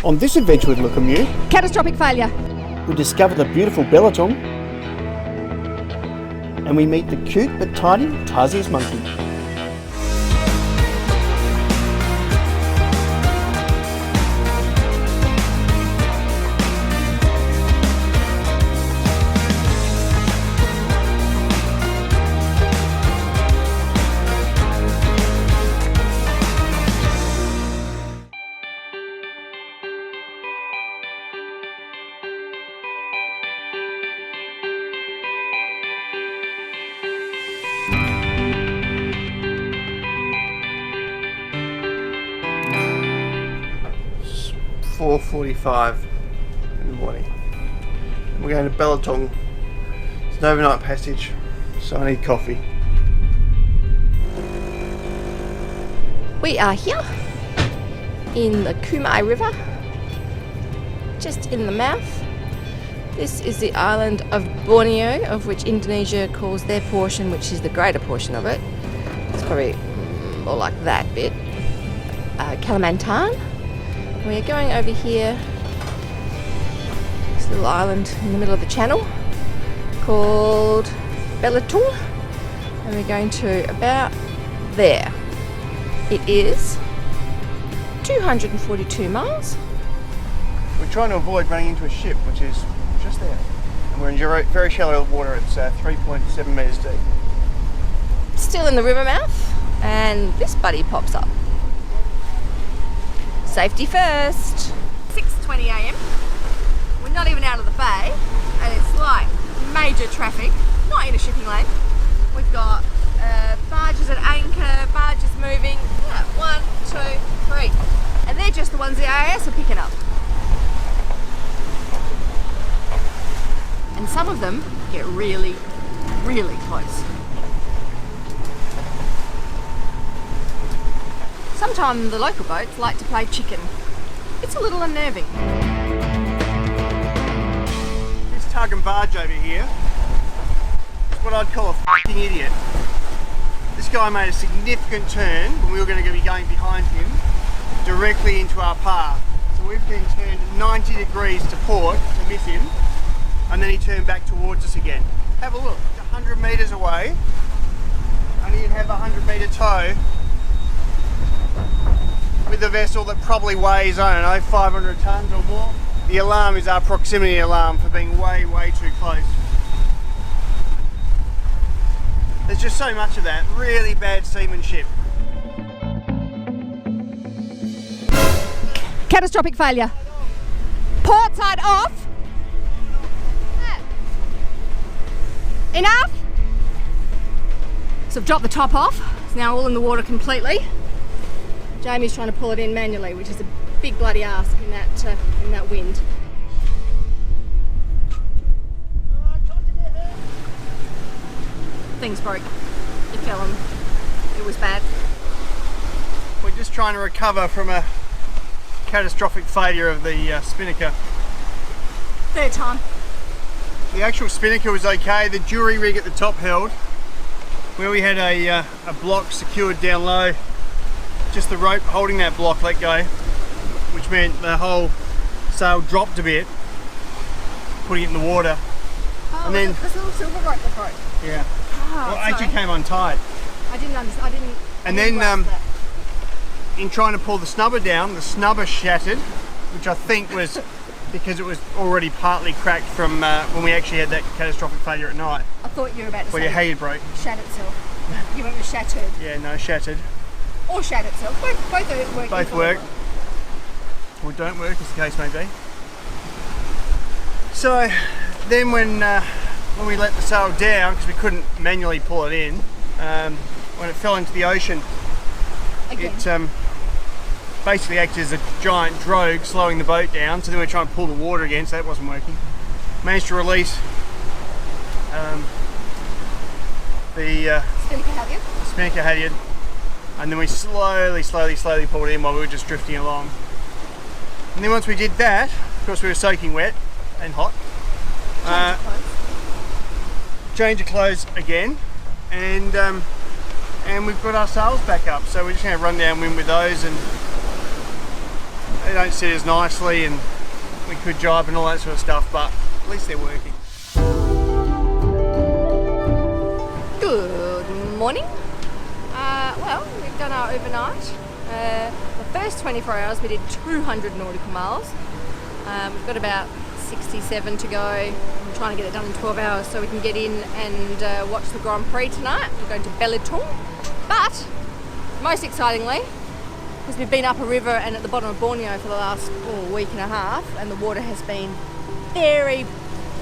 On this adventure with Lukimyu, Catastrophic failure. we discover the beautiful Belitung and we meet the cute but tiny Tarsius monkey. It's 4:45 in the morning. We're going to Belitung. It's an overnight passage, so I need coffee. We are here in the Kumai River, just in the mouth. This is the island of Borneo, of which Indonesia calls their portion, which is the greater portion of it. It's probably more like that bit. Kalimantan. We're going over here, this little island in the middle of the channel called Belitung, and we're going to about there. It is 242 miles. We're trying to avoid running into a ship, which is just there. And we're in very shallow water. It's 3.7 metres deep. Still in the river mouth, and this buddy pops up. Safety first. 6:20 a.m. We're not even out of the bay, and it's like major traffic, not in a shipping lane. We've got barges at anchor, barges moving. Yeah, 1, 2, 3. And they're just the ones the AIS are picking up. And some of them get really, really close. Sometimes the local boats like to play chicken. It's a little unnerving. This tug and barge over here is what I'd call a f***ing idiot. This guy made a significant turn when we were going to be going behind him directly into our path. So we've then turned 90 degrees to port to miss him, and then he turned back towards us again. Have a look, 100 metres away, and he'd have a 100-metre tow with a vessel that probably weighs, I don't know, 500 tonnes or more. The alarm is our proximity alarm for being way, way too close. There's just so much of that, really bad seamanship. Catastrophic failure. Port side off. Enough. So I've dropped the top off. It's now all in the water completely. Jamie's trying to pull it in manually, which is a big bloody ask in that wind. Things broke. It fell on. It was bad. We're just trying to recover from a catastrophic failure of the spinnaker. Third time. The actual spinnaker was okay. The jury rig at the top held. Where we had a block secured down low, just the rope holding that block let go, which meant the whole sail dropped a bit, putting it in the water. Oh, and then this little silver rope that broke. Yeah. Oh, well, it actually came untied. I didn't understand. And then in trying to pull the snubber down, the snubber shattered, which I think was because it was already partly cracked from when we actually had that catastrophic failure at night. I thought you were about to Well, say your head broke. shat itself. You went with shattered. Yeah, no, shattered. Or shat itself. Both work. Both work. Or don't work, as the case may be. So then when we let the sail down, because we couldn't manually pull it in, when it fell into the ocean, it basically acted as a giant drogue slowing the boat down. So then we're trying to pull the water again, so that wasn't working. Managed to release the spinnaker halyard, and then we slowly pulled it in while we were just drifting along. And then once we did that, of course we were soaking wet and hot. Change of clothes again, and we've got our sails back up, so we're just going to run downwind with those and They don't sit as nicely and we could jibe and all that sort of stuff, but at least they're working. Good morning. Well, we've done our overnight. The first 24 hours we did 200 nautical miles. We've got about 67 to go. I'm trying to get it done in 12 hours so we can get in and watch the Grand Prix tonight. We're going to Belitung. But most excitingly, because we've been up a river and at the bottom of Borneo for the last week and a half, and the water has been very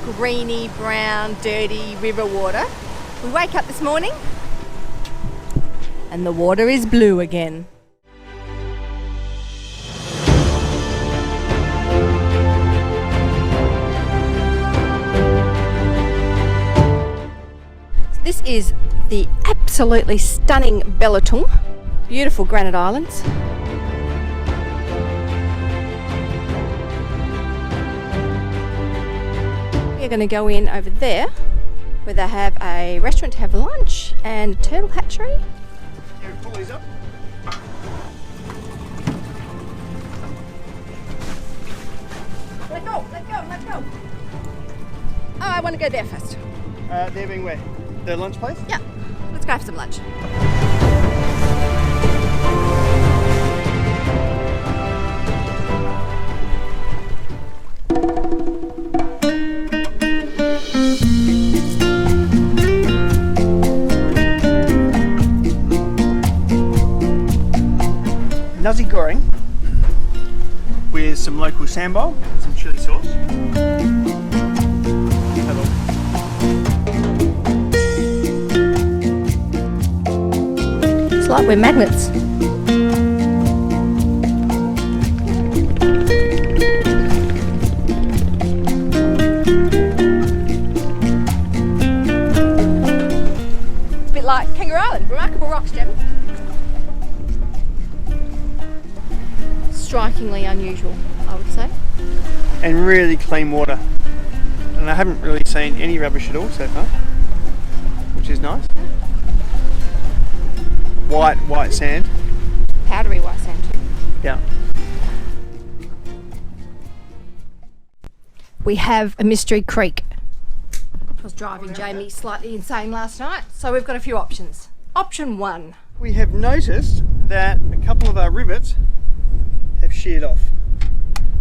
greeny, brown, dirty river water. We wake up this morning and the water is blue again. This is the absolutely stunning Belitung. Beautiful granite islands. We're going to go in over there where they have a restaurant to have lunch and a turtle hatchery. Can we pull these up? Let go, let go, let go. Oh, I want to go there first. They're being where? The lunch place? Yeah, let's go have some lunch. Nasi goreng with some local sambal, some chili sauce. Have a look. It's like we're magnets. It's a bit like Kangaroo Island. Remarkable rocks, Jim. Strikingly unusual, I would say. And really clean water. And I haven't really seen any rubbish at all so far, which is nice. White sand. Powdery white sand too. Yeah. We have a mystery creek. I was driving Jamie slightly insane last night, so we've got a few options. Option 1. We have noticed that a couple of our rivets have sheared off.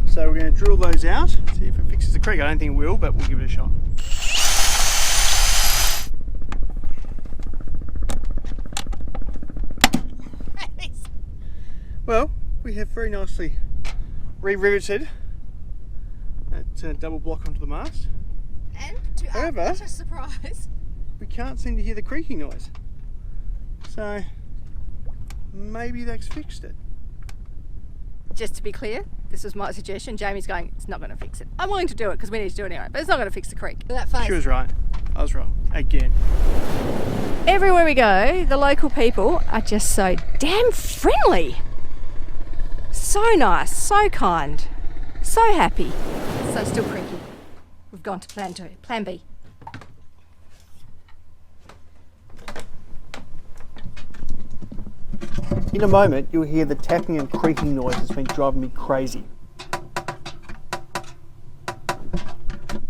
So we're going to drill those out, see if it fixes the creek. I don't think it will, but we'll give it a shot. Well, we have very nicely re-riveted that double block onto the mast. And to However, our utter surprise, we can't seem to hear the creaking noise. So maybe that's fixed it. just to be clear, this was my suggestion. Jamie's going, it's not going to fix it. I'm willing to do it because we need to do it anyway, but it's not going to fix the creek. That face. She was right. I was wrong. Again. Everywhere we go, the local people are just so damn friendly. So nice, so kind, so happy. So still creaky. We've gone to plan B. In a moment, you'll hear the tapping and creaking noise that's been driving me crazy.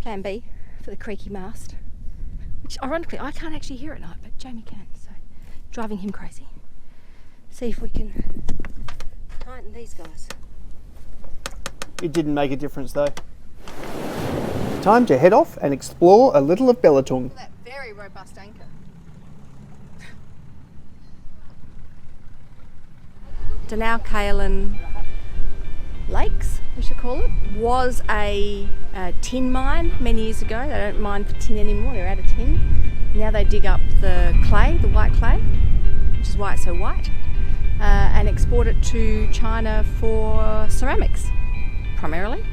Plan B for the creaky mast, which ironically I can't actually hear at night, but Jamie can, so driving him crazy. See if we can tighten these guys. It didn't make a difference though. Time to head off and explore a little of Belitung. Look at that very robust anchor. Danau Kaolin Lakes, we should call it, was a tin mine many years ago. They don't mine for tin anymore, they're out of tin. Now they dig up the clay, the white clay, which is why it's so white, and export it to China for ceramics, primarily.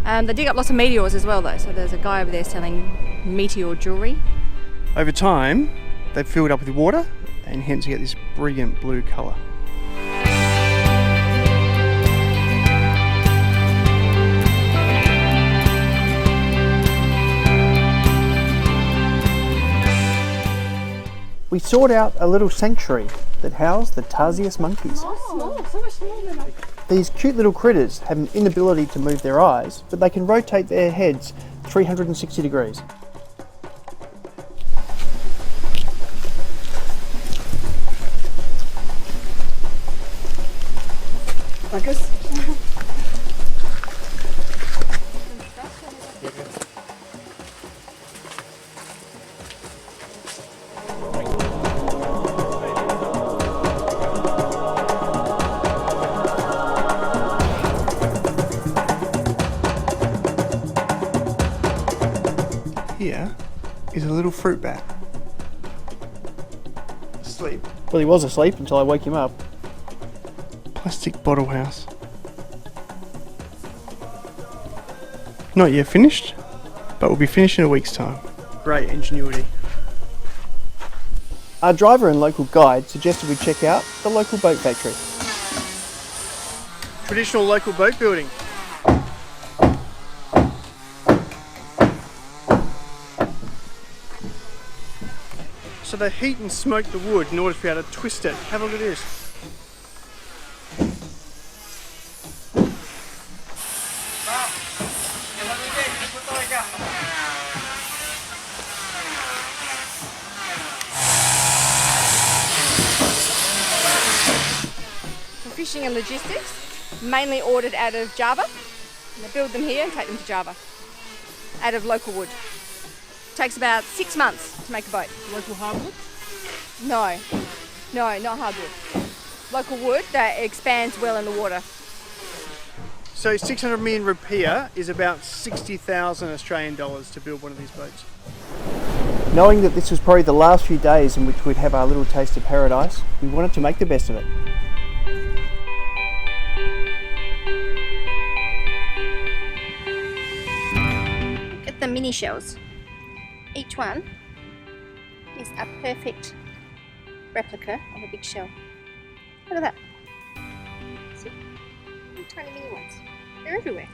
They dig up lots of meteors as well though, so there's a guy over there selling meteor jewellery. Over time, they've filled up with water and hence you get this brilliant blue colour. We sought out a little sanctuary that housed the Tarsius monkeys. Oh, small, so much smaller than These cute little critters have an inability to move their eyes, but they can rotate their heads 360 degrees. Focus. Here is a little fruit bat. Asleep. Well, he was asleep until I woke him up. Plastic bottle house. Not yet finished, but we'll be finished in a week's time. Great ingenuity. Our driver and local guide suggested we check out the local boat factory. Traditional local boat building. So they heat and smoke the wood in order to be able to twist it. Have a look at this. For fishing and logistics, mainly ordered out of Java. And they build them here and take them to Java, out of local wood. Takes about 6 months to make a boat. Local hardwood? No, not hardwood. Local wood that expands well in the water. So 600 million rupiah is about 60,000 Australian dollars to build one of these boats. Knowing that this was probably the last few days in which we'd have our little taste of paradise, we wanted to make the best of it. Look at the mini shells. Each one is a perfect replica of a big shell. Look at that. See? Little tiny mini ones. They're everywhere.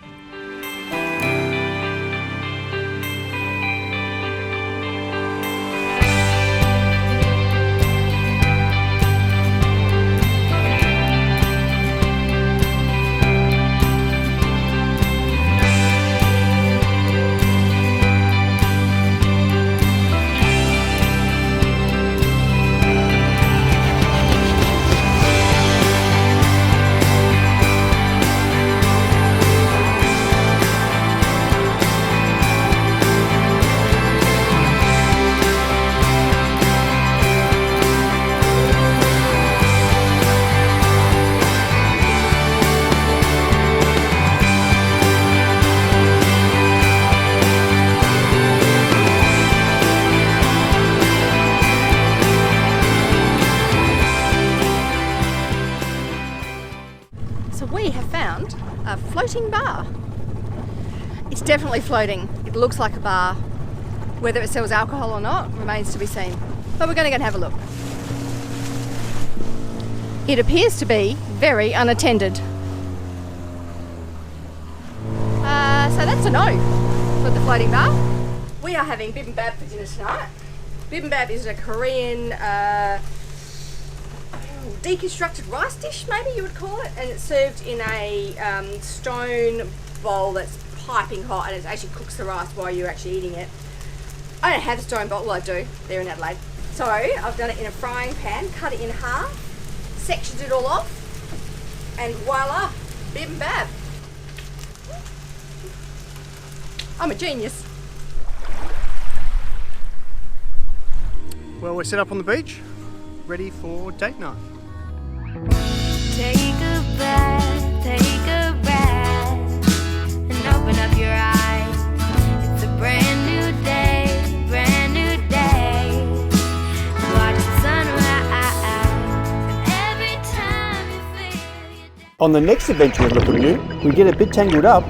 So we have found a floating bar. It's definitely floating. It looks like a bar. Whether it sells alcohol or not remains to be seen. But we're going to go and have a look. It appears to be very unattended. So that's a no for the floating bar. We are having bibimbap for dinner tonight. Bibimbap is a Korean deconstructed rice dish, maybe you would call it, and it's served in a stone bowl that's piping hot, and it actually cooks the rice while you're actually eating it. I don't have a stone bowl, well I do, they're in Adelaide. So I've done it in a frying pan, cut it in half, sectioned it all off, and voila, bibimbap. I'm a genius. Well, we're set up on the beach, ready for date night. Take a breath, and open up your eyes. It's a brand new day, watch the sunrise, and every time you feel your day. On the next adventure in Lukimyu, we get a bit tangled up.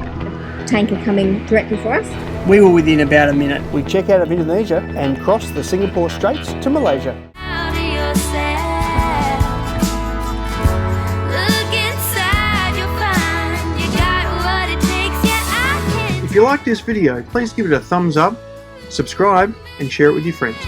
Tanker coming directly for us. We were within about a minute. We check out of Indonesia and cross the Singapore Straits to Malaysia. Out of yourself. Look inside, you'll find you got what it takes. Yeah, I can. If you like this video, please give it a thumbs up, subscribe, and share it with your friends.